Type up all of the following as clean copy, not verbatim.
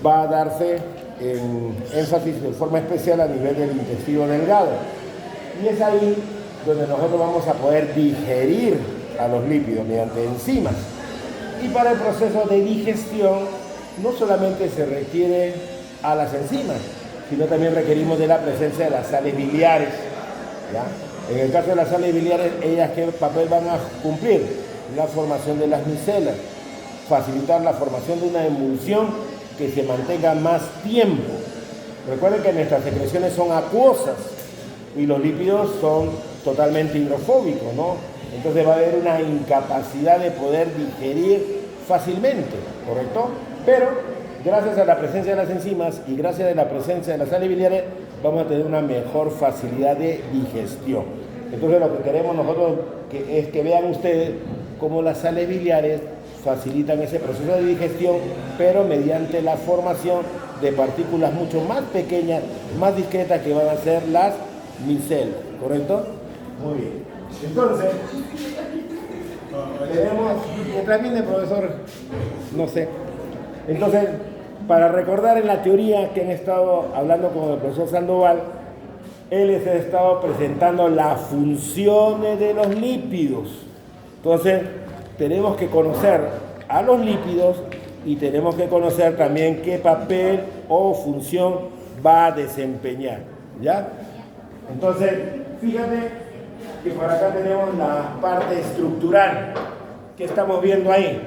va a darse en énfasis de forma especial a nivel del intestino delgado. Y es ahí donde nosotros vamos a poder digerir a los lípidos mediante enzimas. Y para el proceso de digestión no solamente se requiere a las enzimas, sino también requerimos de la presencia de las sales biliares, ¿ya? En el caso de las sales biliares, ellas ¿qué papel van a cumplir? La formación de las micelas, facilitar la formación de una emulsión que se mantenga más tiempo. Recuerden que nuestras secreciones son acuosas y los lípidos son totalmente hidrofóbicos, ¿no? Entonces va a haber una incapacidad de poder digerir fácilmente, ¿correcto? Pero gracias a la presencia de las enzimas y gracias a la presencia de las sales biliares vamos a tener una mejor facilidad de digestión. Entonces lo que queremos nosotros es que vean ustedes cómo las sales biliares facilitan ese proceso de digestión, pero mediante la formación de partículas mucho más pequeñas, más discretas, que van a ser las micelas, ¿correcto? Muy bien. Entonces, tenemos, mientras viene el profesor, no sé. Entonces, para recordar en la teoría que han estado hablando con el profesor Sandoval, él les ha estado presentando las funciones de los lípidos. Entonces, tenemos que conocer a los lípidos y tenemos que conocer también qué papel o función va a desempeñar, ¿ya? Entonces, fíjate que por acá tenemos la parte estructural. ¿Qué estamos viendo ahí?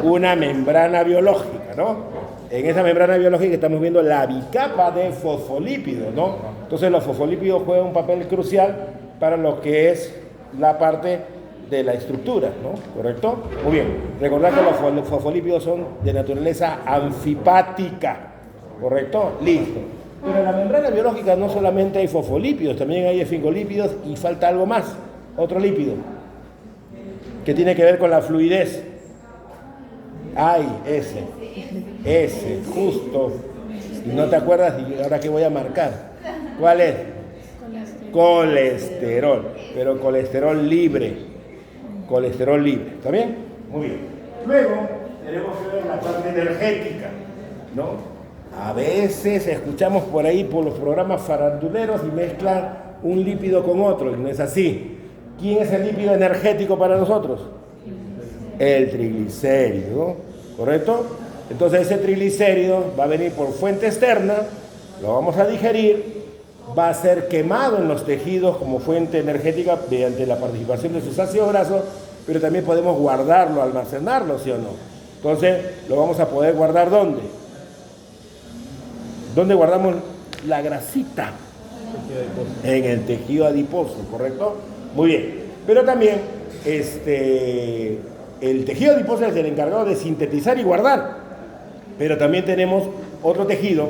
Una membrana biológica, ¿no? En esa membrana biológica estamos viendo la bicapa de fosfolípidos, ¿no? Entonces los fosfolípidos juegan un papel crucial para lo que es la parte de la estructura, ¿no? ¿Correcto? Muy bien. Recordad que los fosfolípidos son de naturaleza anfipática, ¿correcto? Listo. Pero en la membrana biológica no solamente hay fosfolípidos, también hay esfingolípidos y falta algo más, otro lípido, que tiene que ver con la fluidez. Ay, ese, justo. Y no te acuerdas, y ahora que voy a marcar. ¿Cuál es? Colesterol, pero colesterol libre. Colesterol libre, ¿está bien? Muy bien. Luego tenemos que ver la parte energética, ¿no? A veces escuchamos por ahí por los programas faranduleros y mezclan un lípido con otro, y no es así. ¿Quién es el lípido energético para nosotros? El triglicérido, ¿correcto? Entonces ese triglicérido va a venir por fuente externa, lo vamos a digerir, va a ser quemado en los tejidos como fuente energética mediante la participación de sus ácidos grasos, pero también podemos guardarlo, almacenarlo, ¿sí o no? Entonces lo vamos a poder guardar ¿dónde? ¿Dónde guardamos la grasita? En el tejido adiposo, ¿correcto? Muy bien. Pero también el tejido adiposo es el encargado de sintetizar y guardar. Pero también tenemos otro tejido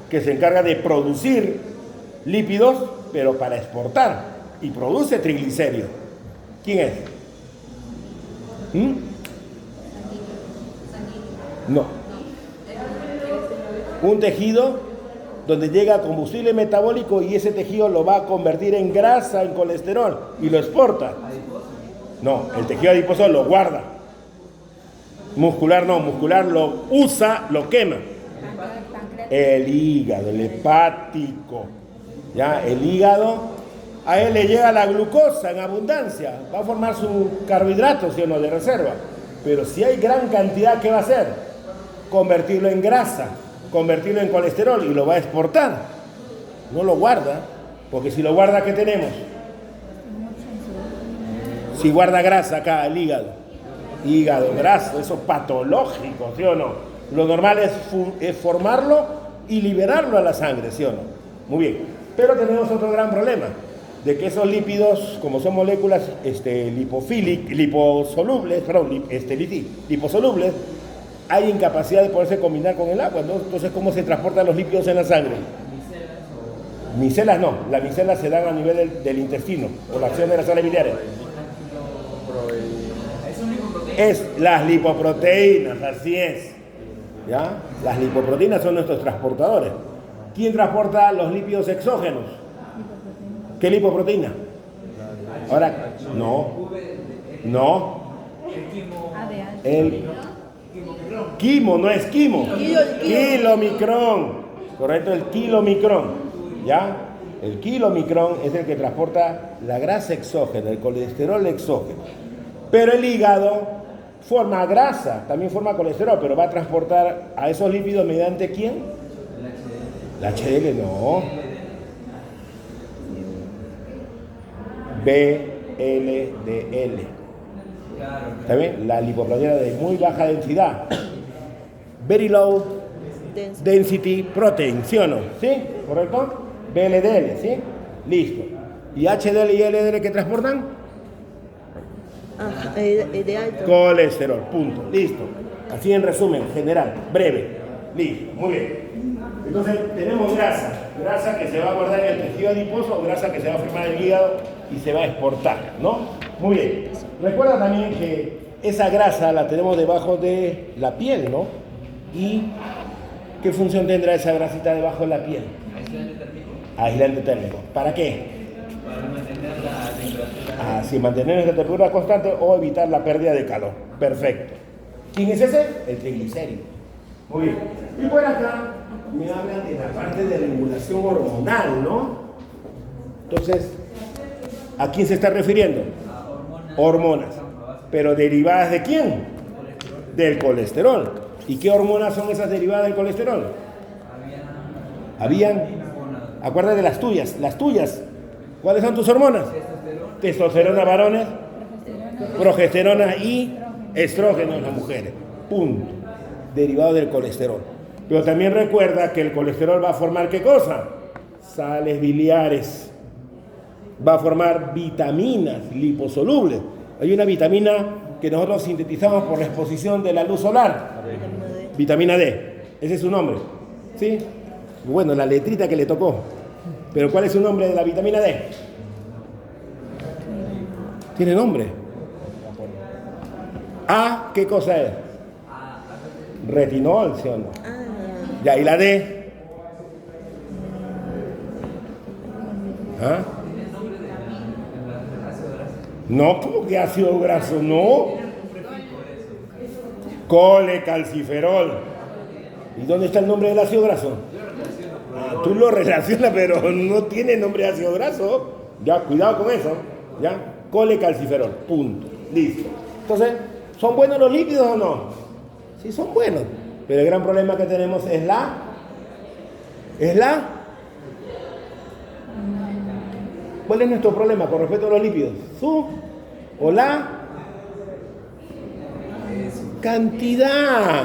que se encarga de producir lípidos, pero para exportar, y produce triglicéridos. ¿Quién es? No. Un tejido donde llega combustible metabólico y ese tejido lo va a convertir en grasa, en colesterol, y lo exporta. No, el tejido adiposo lo guarda. Muscular no, muscular lo usa, lo quema. El hígado, el hepático. ¿Ya? El hígado, a él le llega la glucosa en abundancia, va a formar su carbohidrato, ¿sí o no?, de reserva. Pero si hay gran cantidad, ¿qué va a hacer? Convertirlo en grasa, convertirlo en colesterol y lo va a exportar. No lo guarda, porque si lo guarda, ¿qué tenemos? Si guarda grasa acá, el hígado graso, eso es patológico, ¿sí o no? Lo normal es formarlo y liberarlo a la sangre, ¿sí o no? Muy bien, pero tenemos otro gran problema, de que esos lípidos, como son moléculas liposolubles, hay incapacidad de poderse combinar con el agua, ¿no? Entonces, ¿cómo se transportan los lípidos en la sangre? Micelas no, las micelas se dan a nivel del intestino, por la acción de las sales biliares. Es las lipoproteínas, así es. ¿Ya? Las lipoproteínas son nuestros transportadores. ¿Quién transporta los lípidos exógenos? ¿Qué lipoproteína? Ahora, no. Quimo, no es quimo. Kilomicrón. Correcto, el kilomicrón. ¿Ya? El kilomicrón es el que transporta la grasa exógena, el colesterol exógeno. Pero el hígado forma grasa, también forma colesterol, pero va a transportar a esos lípidos mediante ¿quién? La HDL, no. VLDL. ¿Está bien? La lipoproteína de muy baja densidad. Very low density protein, ¿sí o no? ¿Sí? ¿Correcto? VLDL, ¿sí? Listo. ¿Y HDL y LDL qué transportan? De alto. Colesterol, punto. Listo. Así en resumen, general, breve. Listo, muy bien. Entonces tenemos grasa que se va a guardar en el tejido adiposo o grasa que se va a formar en el hígado y se va a exportar, ¿no? Muy bien. Recuerda también que esa grasa la tenemos debajo de la piel, ¿no? ¿Y qué función tendrá esa grasita debajo de la piel? Aislante térmico. ¿Para qué? Para mantener la temperatura. Así, mantener la temperatura constante o evitar la pérdida de calor. Perfecto. ¿Quién es ese? El triglicérido. Muy bien. Y por acá me hablan de la parte de regulación hormonal, ¿no? Entonces, ¿a quién se está refiriendo? Hormonas. ¿Pero derivadas de quién? Del colesterol. ¿Y qué hormonas son esas derivadas del colesterol? Habían. Acuérdate de las tuyas. Las tuyas. ¿Cuáles son tus hormonas? Testosterona varones, progesterona y estrógeno en las mujeres. Punto. Derivado del colesterol. Pero también recuerda que el colesterol va a formar ¿qué cosa? Sales biliares. Va a formar vitaminas liposolubles. Hay una vitamina que nosotros sintetizamos por la exposición de la luz solar. Vitamina D. Ese es su nombre. ¿Sí? Bueno, la letrita que le tocó. Pero ¿cuál es su nombre de la vitamina D? ¿Tiene nombre? A, ¿qué cosa es? Retinol, ¿sí o no? Ya, ¿y la D? ¿Ah? No, ¿cómo que ácido graso? No. Colecalciferol. ¿Y dónde está el nombre del ácido graso? Tú lo relacionas, pero no tiene nombre de ácido graso. Ya, cuidado con eso. Ya, colecalciferol. Punto. Listo. Entonces, ¿son buenos los lípidos o no? Sí, son buenos. Pero el gran problema que tenemos es ¿cuál es nuestro problema con respecto a los lípidos? ¿Su o la cantidad?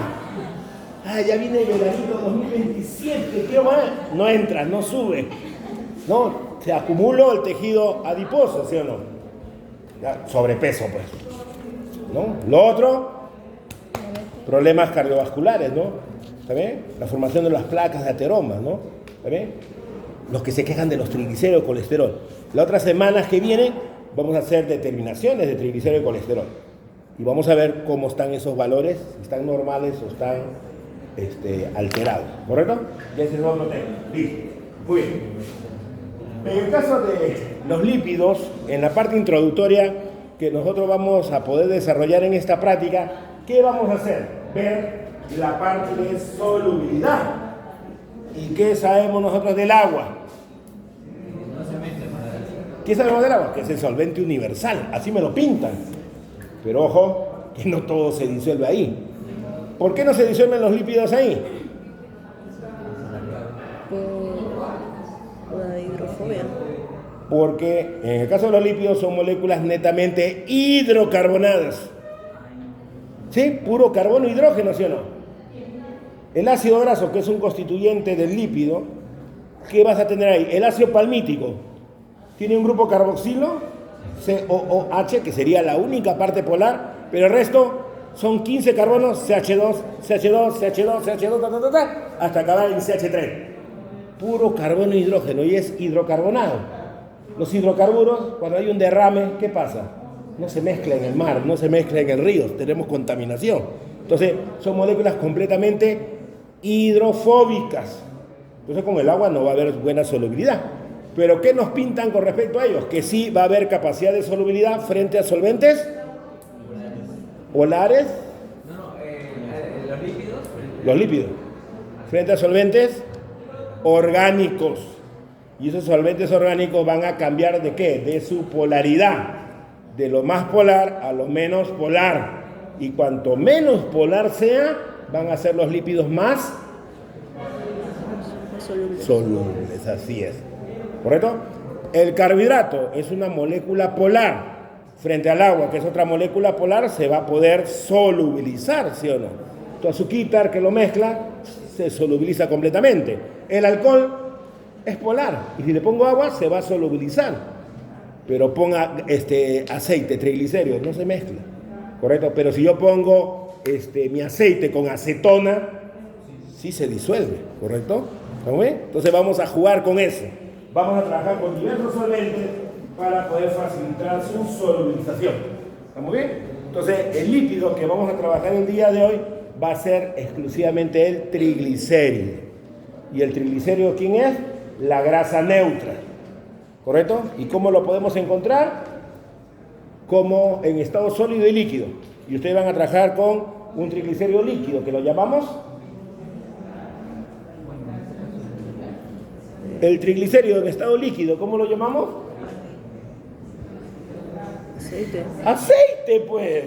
Ya viene el veranito 2027, quiero más. No entra, no sube. No, se acumuló el tejido adiposo, ¿sí o no? Ya, sobrepeso, pues. ¿No? Lo otro, problemas cardiovasculares, ¿no? ¿Está bien? La formación de las placas de ateroma, ¿no? ¿Está bien? Los que se quejan de los triglicéridos y colesterol. Las otras semanas que vienen vamos a hacer determinaciones de triglicéridos y colesterol. Y vamos a ver cómo están esos valores, si están normales o están alterados, ¿correcto? Ya ese es otro tema. Listo. Muy bien. En el caso de los lípidos, en la parte introductoria que nosotros vamos a poder desarrollar en esta práctica, ¿qué vamos a hacer? Ver la parte de solubilidad. ¿Y qué sabemos nosotros del agua? ¿Qué sabemos del agua? Que es el solvente universal, así me lo pintan. Pero ojo, que no todo se disuelve ahí. ¿Por qué no se disuelven los lípidos ahí? Por la hidrofobia. Porque en el caso de los lípidos son moléculas netamente hidrocarbonadas. ¿Sí? Puro carbono e hidrógeno, ¿sí o no? El ácido graso, que es un constituyente del lípido, ¿qué vas a tener ahí? El ácido palmítico. Tiene un grupo carboxilo, COOH, que sería la única parte polar, pero el resto son 15 carbonos, CH2, CH2, CH2, CH2, hasta acabar en CH3. Puro carbono e hidrógeno, y es hidrocarbonado. Los hidrocarburos, cuando hay un derrame, ¿qué pasa? No se mezcla en el mar, no se mezcla en el río, tenemos contaminación. Entonces, son moléculas completamente hidrofóbicas. Entonces, con el agua no va a haber buena solubilidad. Pero, ¿qué nos pintan con respecto a ellos? Que sí va a haber capacidad de solubilidad frente a solventes polares. Los lípidos Los lípidos. Frente a solventes orgánicos. Y esos solventes orgánicos van a cambiar ¿de qué? De su polaridad. De lo más polar a lo menos polar. Y cuanto menos polar sea, van a ser los lípidos más solubles. Así es. ¿Correcto? El carbohidrato es una molécula polar. Frente al agua, que es otra molécula polar, se va a poder solubilizar, ¿sí o no? Tu azúcar que lo mezcla, se solubiliza completamente. El alcohol es polar, y si le pongo agua, se va a solubilizar. Pero ponga aceite, triglicéridos, no se mezcla, ¿correcto? Pero si yo pongo mi aceite con acetona, sí se disuelve, ¿correcto? ¿Cómo ven? Entonces vamos a jugar con eso. Vamos a trabajar con diversos solventes para poder facilitar su solubilización. ¿Estamos bien? Entonces, el lípido que vamos a trabajar el día de hoy va a ser exclusivamente el triglicérido. ¿Y el triglicérido quién es? La grasa neutra. ¿Correcto? ¿Y cómo lo podemos encontrar? Como en estado sólido y líquido. Y ustedes van a trabajar con un triglicérido líquido, que lo llamamos el triglicérido en estado líquido. ¿Cómo lo llamamos? Aceite. Aceite, pues.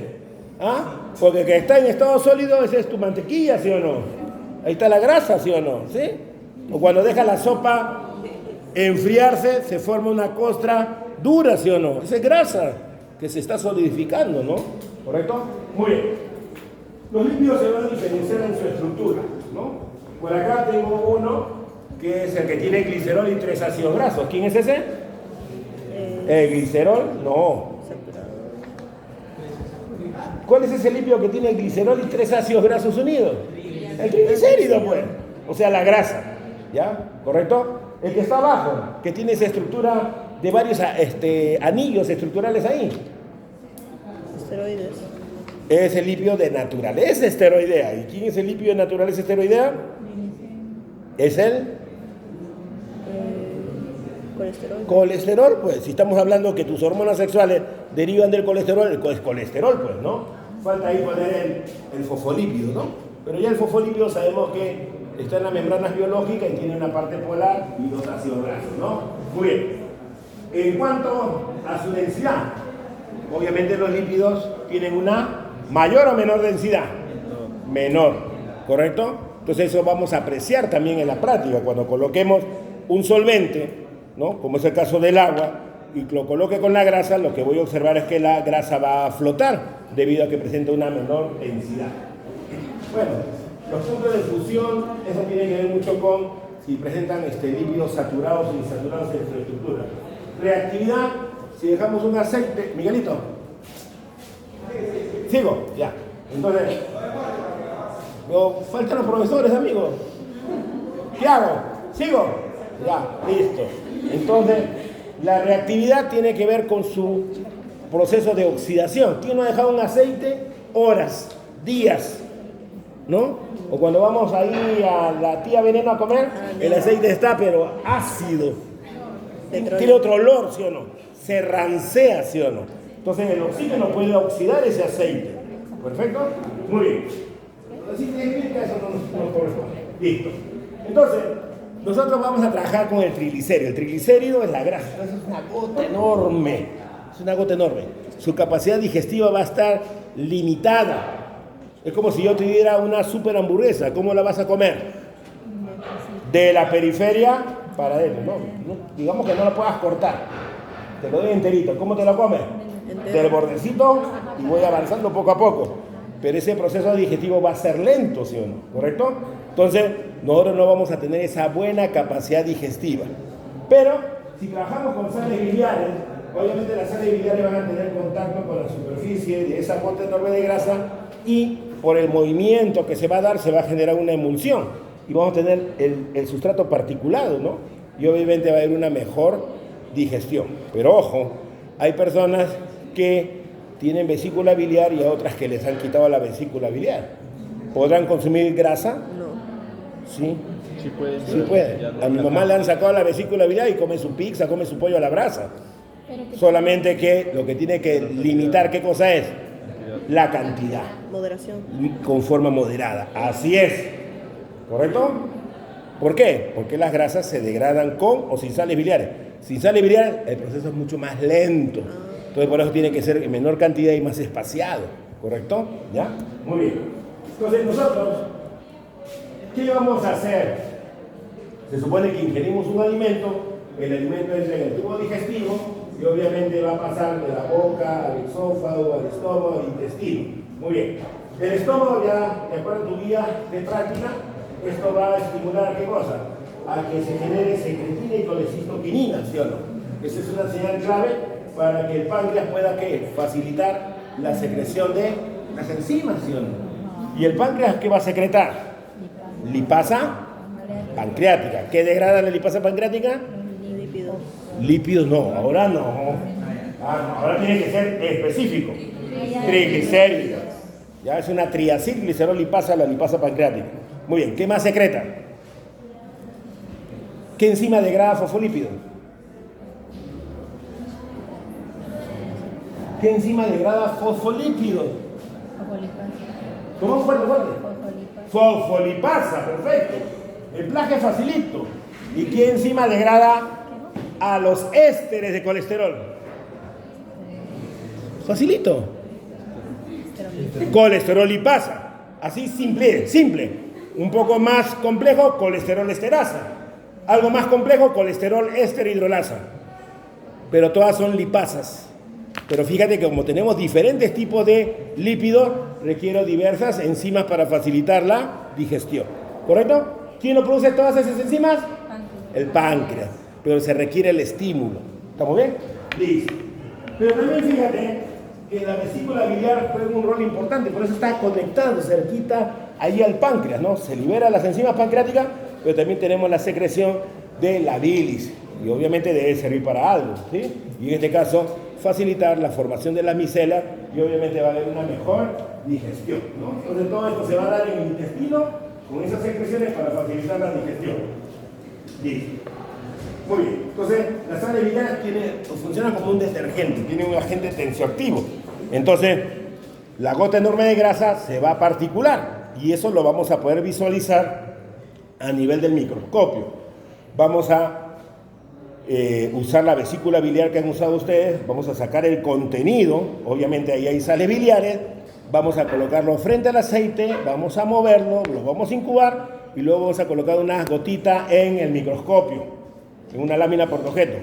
¿Ah? Porque el que está en estado sólido, esa es tu mantequilla, ¿sí o no? Ahí está la grasa, ¿sí o no? ¿Sí? O cuando deja la sopa enfriarse, se forma una costra dura, ¿sí o no? Esa es grasa que se está solidificando, ¿no? ¿Correcto? Muy bien. Los lípidos se van a diferenciar en su estructura, ¿no? Por acá tengo uno que es el que tiene glicerol y 3 ácidos grasos. ¿Quién es ese? ¿El glicerol? No. ¿Cuál es ese lípido que tiene glicerol y 3 ácidos grasos unidos? El triglicérido, pues. O sea, la grasa. ¿Ya? ¿Correcto? El que está abajo, que tiene esa estructura de varios anillos estructurales ahí. Esteroides. Es el lípido de naturaleza esteroidea. ¿Y quién es el lípido de naturaleza esteroidea? Es el colesterol. Colesterol, pues. Si estamos hablando que tus hormonas sexuales derivan del colesterol, es colesterol, pues, ¿no? Falta ahí poner el fosfolípido, ¿no? Pero ya el fosfolípido sabemos que está en las membranas biológicas y tiene una parte polar y 2 ácidos grasos, ¿no? Muy bien. En cuanto a su densidad, obviamente los lípidos tienen una mayor o menor densidad. Menor, ¿correcto? Entonces eso vamos a apreciar también en la práctica. Cuando coloquemos un solvente, ¿no? Como es el caso del agua, y lo coloque con la grasa, lo que voy a observar es que la grasa va a flotar debido a que presenta una menor densidad. Bueno, los puntos de fusión, eso tiene que ver mucho con si presentan lípidos saturados o insaturados en su estructura. Reactividad, si dejamos un aceite, Miguelito, sigo, ya. Entonces, faltan los profesores, amigos. ¿Qué hago? ¿Sigo? Ya, listo. Entonces, la reactividad tiene que ver con su proceso de oxidación. ¿Quién no ha dejado un aceite? Horas, días, ¿no? O cuando vamos ahí a la tía Veneno a comer, el aceite está pero ácido. Tiene otro olor, ¿sí o no? Se rancea, ¿sí o no? Entonces el oxígeno puede oxidar ese aceite. ¿Perfecto? Muy bien. Así que eso no corresponde. Listo. Entonces, nosotros vamos a trabajar con el triglicérido. El triglicérido es la grasa. Entonces es una gota enorme. Es una gota enorme. Su capacidad digestiva va a estar limitada. Es como si yo te diera una super hamburguesa. ¿Cómo la vas a comer? De la periferia para adentro. No, digamos que no la puedas cortar. Te lo doy enterito. ¿Cómo te lo comes? Del bordecito y voy avanzando poco a poco. Pero ese proceso digestivo va a ser lento, ¿sí o no? ¿Correcto? Entonces, nosotros no vamos a tener esa buena capacidad digestiva. Pero, si trabajamos con sales biliares, obviamente las sales biliares van a tener contacto con la superficie de esa gota enorme de grasa y por el movimiento que se va a dar, se va a generar una emulsión. Y vamos a tener el sustrato particulado, ¿no? Y obviamente va a haber una mejor digestión. Pero ojo, hay personas que tienen vesícula biliar y a otras que les han quitado la vesícula biliar. ¿Podrán consumir grasa? No. Sí. Sí puede. Sí puede. A mi mamá le han sacado la vesícula biliar y come su pizza, come su pollo a la brasa. Solamente que lo que tiene que limitar, ¿qué cosa es? la cantidad. Moderación. Con forma moderada. Así es. ¿Correcto? ¿Por qué? Porque las grasas se degradan con o sin sales biliares. Sin sales biliares el proceso es mucho más lento. Entonces por eso tiene que ser en menor cantidad y más espaciado. ¿Correcto? ¿Ya? Muy bien. Entonces nosotros, ¿qué vamos a hacer? Se supone que ingerimos un alimento, el alimento entra en el tubo digestivo y obviamente va a pasar de la boca al esófago, al estómago, al intestino. Muy bien. El estómago ya, de acuerdo a tu guía de práctica, esto va a estimular ¿qué cosa? A que se genere secretina y colecistoquinina, ¿sí o no? Esa es una señal clave para que el páncreas pueda ¿qué? Facilitar la secreción de las enzimas, ¿sí o no? ¿Y el páncreas qué va a secretar? Lipasa pancreática. ¿Qué degrada la lipasa pancreática? Lípidos. Lípidos no, ahora no. Ahora tiene que ser específico. Triglicéridos. Ya es una triacilglicerolipasa, la lipasa pancreática. Muy bien, ¿qué más secreta? ¿Qué enzima degrada fosfolípidos? ¿Qué enzima degrada fosfolípidos? ¿Cómo fuerte? Fosfolipasa, perfecto. El plaje facilito. ¿Y qué enzima degrada a los ésteres de colesterol? Facilito. Colesterolipasa. Así simple. Un poco más complejo, colesterol esterasa. Algo más complejo, colesterol éster hidrolasa. Pero todas son lipasas. Pero fíjate que como tenemos diferentes tipos de lípidos, requiero diversas enzimas para facilitar la digestión. ¿Correcto? ¿Quién no produce todas esas enzimas? El páncreas. Pero se requiere el estímulo. ¿Estamos bien? Listo. Pero también fíjate que la vesícula biliar juega un rol importante, por eso está conectado cerquita ahí al páncreas, ¿no? Se liberan las enzimas pancreáticas, pero también tenemos la secreción de la bilis, y obviamente debe servir para algo, ¿sí? Y en este caso, facilitar la formación de la micela, y obviamente va a haber una mejor digestión, ¿no? Entonces todo esto se va a dar en el intestino, con esas secreciones para facilitar la digestión. Listo. Muy bien, entonces la sales biliares funciona como un detergente, tiene un agente tensioactivo. Entonces, la gota enorme de grasa se va a particular y eso lo vamos a poder visualizar a nivel del microscopio. Vamos a usar la vesícula biliar que han usado ustedes, vamos a sacar el contenido, obviamente ahí hay sales biliares, vamos a colocarlo frente al aceite, vamos a moverlo, lo vamos a incubar y luego vamos a colocar unas gotitas en el microscopio, en una lámina portaobjeto.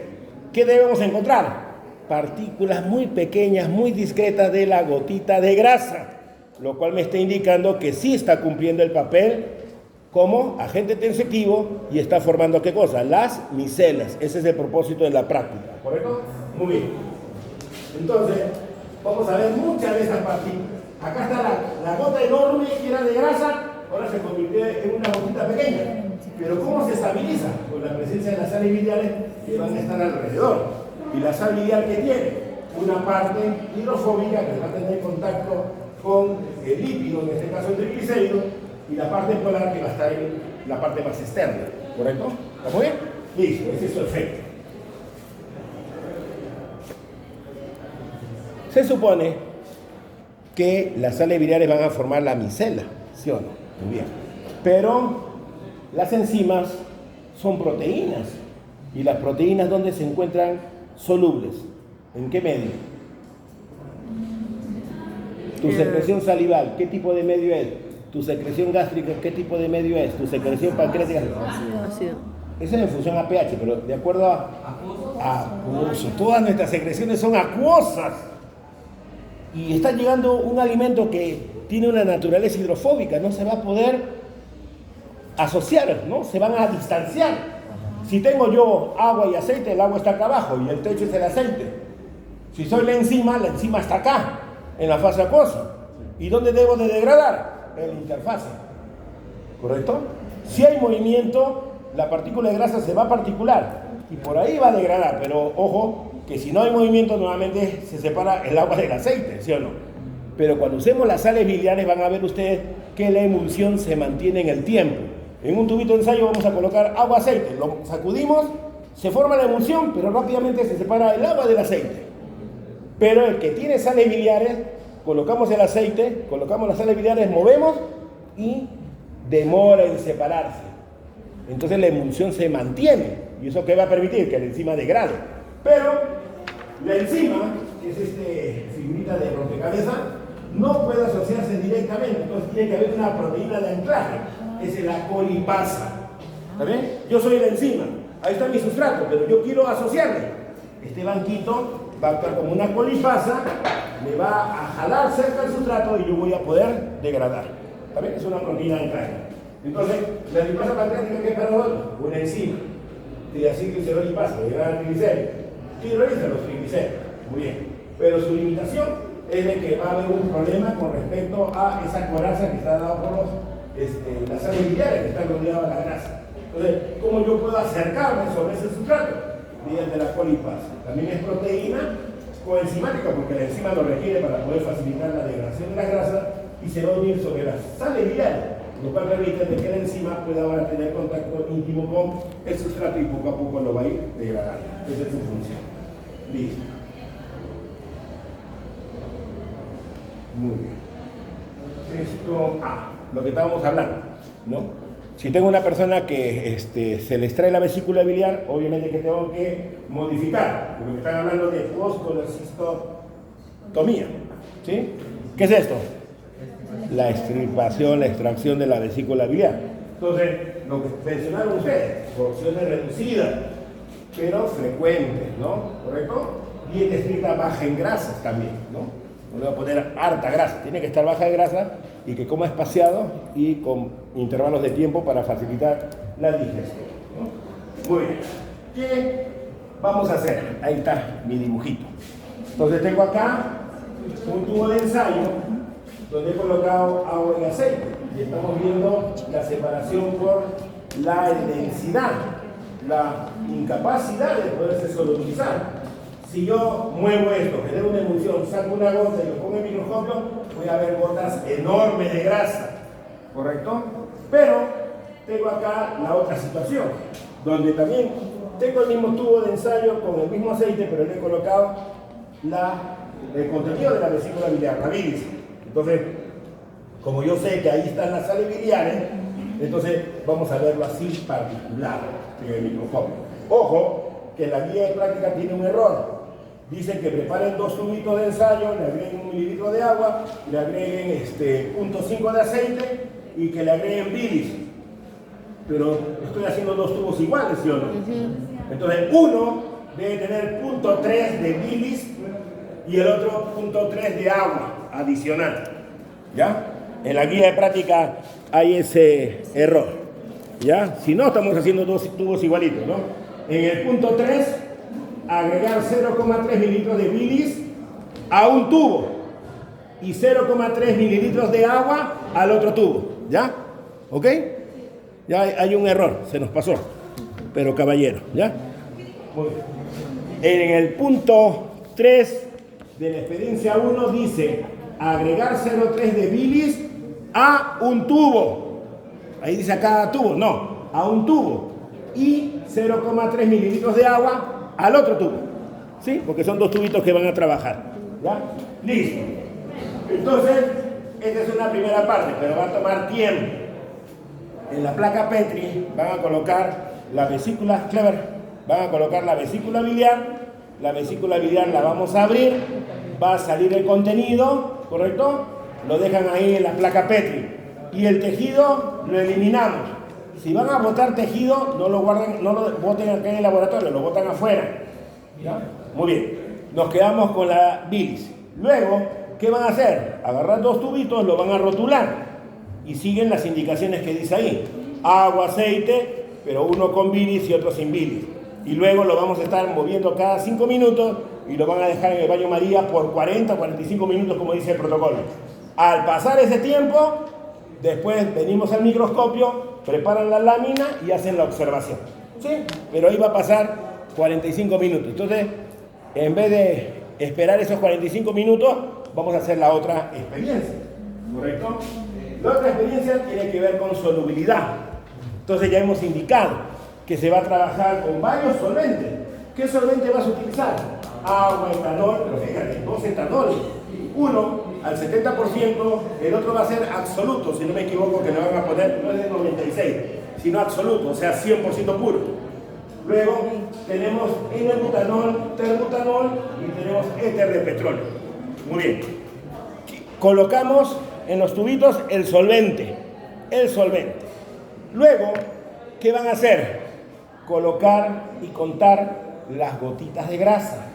¿Qué debemos encontrar? Partículas muy pequeñas, muy discretas de la gotita de grasa, lo cual me está indicando que sí está cumpliendo el papel como agente tensioactivo y está formando ¿qué cosa? Las micelas. Ese es el propósito de la práctica, ¿correcto? Muy bien. Entonces, vamos a ver muchas de esas partículas. Acá está la gota enorme que era de grasa, ahora se convirtió en una gotita pequeña. Pero ¿cómo se estabiliza? Con la presencia de las sales biliares que van a estar alrededor. Y la sal biliar que tiene una parte hidrofóbica que va a tener contacto con el lípido, en este caso el triglicérido, y la parte polar que va a estar en la parte más externa. ¿Correcto? ¿Estamos bien? Listo, ese es su efecto. Se supone que las sales biliares van a formar la micela, ¿sí o no? Muy bien. Pero las enzimas son proteínas. ¿Y las proteínas dónde se encuentran solubles? ¿En qué medio? Tu secreción salival, ¿qué tipo de medio es? Tu secreción gástrica, ¿qué tipo de medio es? Tu secreción pancreática. Ácido. Eso es en función a pH, pero de acuerdo a acuoso. Todas nuestras secreciones son acuosas. Y está llegando un alimento que tiene una naturaleza hidrofóbica, no se va a poder asociar, ¿no? Se van a distanciar. Si tengo yo agua y aceite, el agua está acá abajo y el techo es el aceite. Si soy la enzima está acá, en la fase acuosa. ¿Y dónde debo de degradar? En la interfase. ¿Correcto? Si hay movimiento, la partícula de grasa se va a particular y por ahí va a degradar, pero ojo, que si no hay movimiento, nuevamente se separa el agua del aceite, ¿sí o no? Pero cuando usemos las sales biliares van a ver ustedes que la emulsión se mantiene en el tiempo. En un tubito de ensayo vamos a colocar agua-aceite, lo sacudimos, se forma la emulsión, pero rápidamente se separa el agua del aceite. Pero el que tiene sales biliares colocamos el aceite, colocamos las sales biliares, movemos y demora en separarse. Entonces la emulsión se mantiene. ¿Y eso qué va a permitir? Que la enzima degrade. Pero la enzima, que es esta figurita de rompecabezas, no puede asociarse directamente. Entonces tiene que haber una proteína de anclaje. Es la colipasa. ¿Está bien? Yo soy la enzima. Ahí está mi sustrato, pero yo quiero asociarme. Este banquito va a actuar como una colipasa, me va a jalar cerca del sustrato y yo voy a poder degradar. ¿Está bien? Es una proteína de anclaje. Entonces, la lipasa pancreática, ¿qué es para nosotros? Una enzima. Triacilglicerolipasa, degrada triglicéridos. Hidroliza los triglicéridos. Muy bien. Pero su limitación es de que va a haber un problema con respecto a esa coraza que está dada por las sales biliares que están rodeadas de la grasa. Entonces, ¿cómo yo puedo acercarme sobre ese sustrato? Mediante la colipasa. También es proteína coenzimática porque la enzima lo requiere para poder facilitar la degradación de la grasa y se va a unir sobre las sales biliares, lo cual permite que la enzima pueda ahora tener contacto íntimo con el sustrato y poco a poco lo va a ir degradando. Esa es su función. Listo. Muy bien. Esto, lo que estábamos hablando, ¿no? Si tengo una persona que se le extrae la vesícula biliar, obviamente que tengo que modificar, porque me están hablando de postcolecistotomía. ¿Sí? ¿Qué es esto? La extirpación, la extracción de la vesícula biliar. Entonces, lo que mencionaron ustedes, porciones reducidas, pero frecuentes, ¿no? ¿Correcto? Dieta estricta baja en grasas también, ¿no? No le voy a poner harta grasa, tiene que estar baja de grasa y que coma espaciado y con intervalos de tiempo para facilitar la digestión, ¿no? Muy bien. ¿Qué vamos a hacer? Ahí está mi dibujito. Entonces tengo acá un tubo de ensayo donde he colocado agua y aceite y estamos viendo la separación por la densidad, la incapacidad de poderse solubilizar. Si yo muevo esto, genero una emulsión, saco una gota y lo pongo en el microscopio, voy a ver gotas enormes de grasa, ¿correcto? Pero tengo acá la otra situación, donde también tengo el mismo tubo de ensayo con el mismo aceite, pero le he colocado el contenido de la vesícula biliar, la bilis. Entonces, como yo sé que ahí están las sales biliares, entonces vamos a verlo así particular en el microscopio. Ojo, que la guía de práctica tiene un error. Dicen que preparen 2 tubitos de ensayo, le agreguen 1 mililitro de agua, le agreguen 0.5 de aceite y que le agreguen bilis. Pero estoy haciendo 2 tubos iguales, ¿sí o no? Entonces, uno debe tener 0.3 de bilis y el otro 0.3 de agua adicional. ¿Ya? En la guía de práctica hay ese error. ¿Ya? Si no, estamos haciendo 2 tubos igualitos, ¿no? En el 0.3, agregar 0,3 mililitros de bilis a un tubo y 0,3 mililitros de agua al otro tubo. ¿Ya? ¿Ok? Ya hay un error, se nos pasó. Pero caballero, ¿ya? Muy bien. En el punto 3 de la experiencia 1 dice agregar 0,3 de bilis a un tubo. Ahí dice a cada tubo, no, a un tubo. Y 0,3 mililitros de agua al otro tubo, ¿sí? Porque son 2 tubitos que van a trabajar, ¿ya? Listo. Entonces, esta es una primera parte, pero va a tomar tiempo. En la placa Petri van a colocar la vesícula, van a colocar la vesícula biliar la vamos a abrir, va a salir el contenido, ¿correcto? Lo dejan ahí en la placa Petri y el tejido lo eliminamos. Si van a botar tejido, no lo guarden, no lo boten acá en el laboratorio, lo botan afuera. ¿Ya? Muy bien. Nos quedamos con la bilis. Luego, ¿qué van a hacer? Agarrar 2 tubitos, lo van a rotular y siguen las indicaciones que dice ahí. Agua, aceite, pero uno con bilis y otro sin bilis. Y luego lo vamos a estar moviendo cada 5 minutos y lo van a dejar en el baño María por 40 o 45 minutos, como dice el protocolo. Al pasar ese tiempo, después venimos al microscopio, preparan la lámina y hacen la observación. ¿Sí? Pero ahí va a pasar 45 minutos. Entonces, en vez de esperar esos 45 minutos, vamos a hacer la otra experiencia. ¿Correcto? La otra experiencia tiene que ver con solubilidad. Entonces ya hemos indicado que se va a trabajar con varios solventes. ¿Qué solvente vas a utilizar? Agua, etanol, pero fíjate, 2 etanoles. Uno al 70%, el otro va a ser absoluto, si no me equivoco, que le van a poner, no es de 96, sino absoluto, o sea, 100% puro. Luego tenemos N-butanol, terbutanol y tenemos éter de petróleo. Muy bien. Colocamos en los tubitos el solvente. Luego, ¿qué van a hacer? Colocar y contar las gotitas de grasa.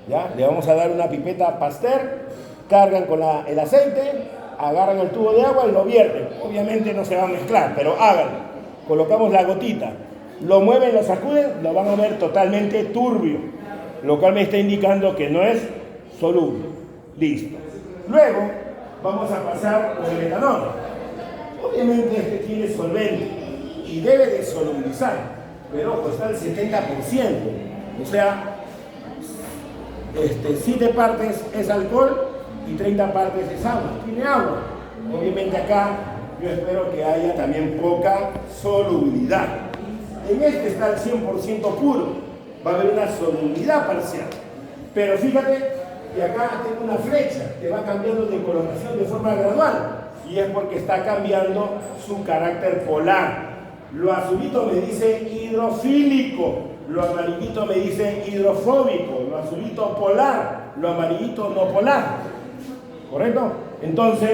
¿Ya? Le vamos a dar una pipeta Pasteur, cargan con el aceite, agarran el tubo de agua y lo vierten. Obviamente no se va a mezclar, pero háganlo. Colocamos la gotita, lo mueven, lo sacuden, lo van a ver totalmente turbio, lo cual me está indicando que no es soluble. Listo. Luego vamos a pasar por el etanol. Obviamente este tiene solvente y debe de solubilizar, pero ojo, está al 70%. O sea, 7 partes es alcohol y 30 partes es agua. Tiene agua. Obviamente acá yo espero que haya también poca solubilidad. En este está el 100% puro. Va a haber una solubilidad parcial. Pero fíjate que acá tengo una flecha que va cambiando de coloración de forma gradual. Y es porque está cambiando su carácter polar. Lo azulito me dice hidrofílico. Lo amarillito me dice hidrofóbico, lo azulito polar, lo amarillito no polar. ¿Correcto? Entonces,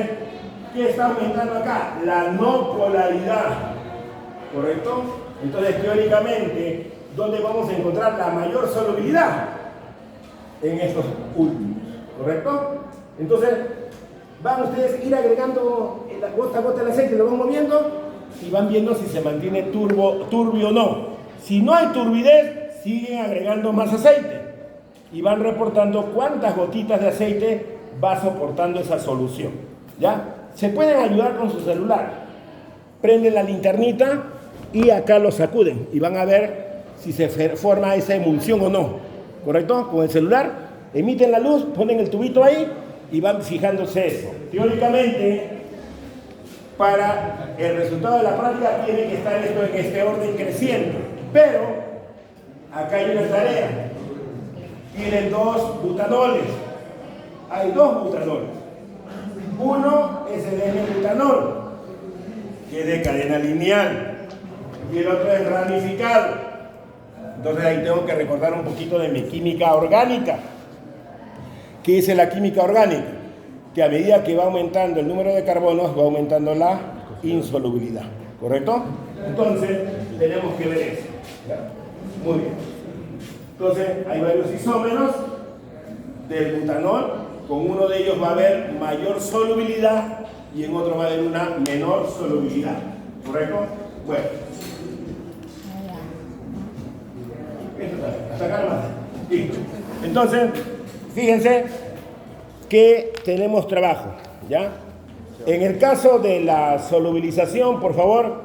¿qué está aumentando acá? La no polaridad. ¿Correcto? Entonces, teóricamente, ¿dónde vamos a encontrar la mayor solubilidad? En estos últimos. ¿Correcto? Entonces, van ustedes a ir agregando gota a gota el aceite, lo van moviendo y van viendo si se mantiene turbio o no. Si no hay turbidez, siguen agregando más aceite y van reportando cuántas gotitas de aceite va soportando esa solución. ¿Ya? Se pueden ayudar con su celular. Prenden la linternita y acá lo sacuden y van a ver si se forma esa emulsión o no. ¿Correcto? Con el celular emiten la luz, ponen el tubito ahí y van fijándose eso. Teóricamente, para el resultado de la práctica tiene que estar esto en este orden creciendo. Pero, acá hay una tarea. Tienen 2 butanoles. Hay 2 butanoles. Uno es el N-butanol, que es de cadena lineal. Y el otro es ramificado. Entonces ahí tengo que recordar un poquito de mi química orgánica. ¿Qué dice la química orgánica? Que a medida que va aumentando el número de carbonos, va aumentando la insolubilidad. ¿Correcto? Entonces, tenemos que ver eso. Muy bien. Entonces, hay varios isómeros del butanol. Con uno de ellos va a haber mayor solubilidad y en otro va a haber una menor solubilidad. ¿Correcto? Bueno. Hasta acá nomás. Listo. Entonces, fíjense que tenemos trabajo, ¿ya? En el caso de la solubilización, por favor,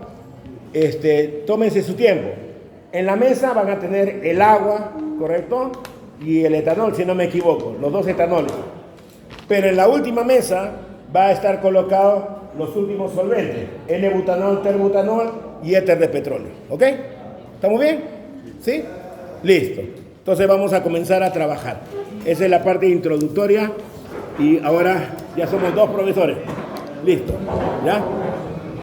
tómense su tiempo. En la mesa van a tener el agua, ¿correcto? Y el etanol, si no me equivoco, los 2 etanoles. Pero en la última mesa va a estar colocado los últimos solventes, N-butanol, terbutanol y éter de petróleo, ¿ok? ¿Estamos bien? ¿Sí? Listo. Entonces vamos a comenzar a trabajar. Esa es la parte introductoria y ahora ya somos 2 profesores. Listo, ¿ya?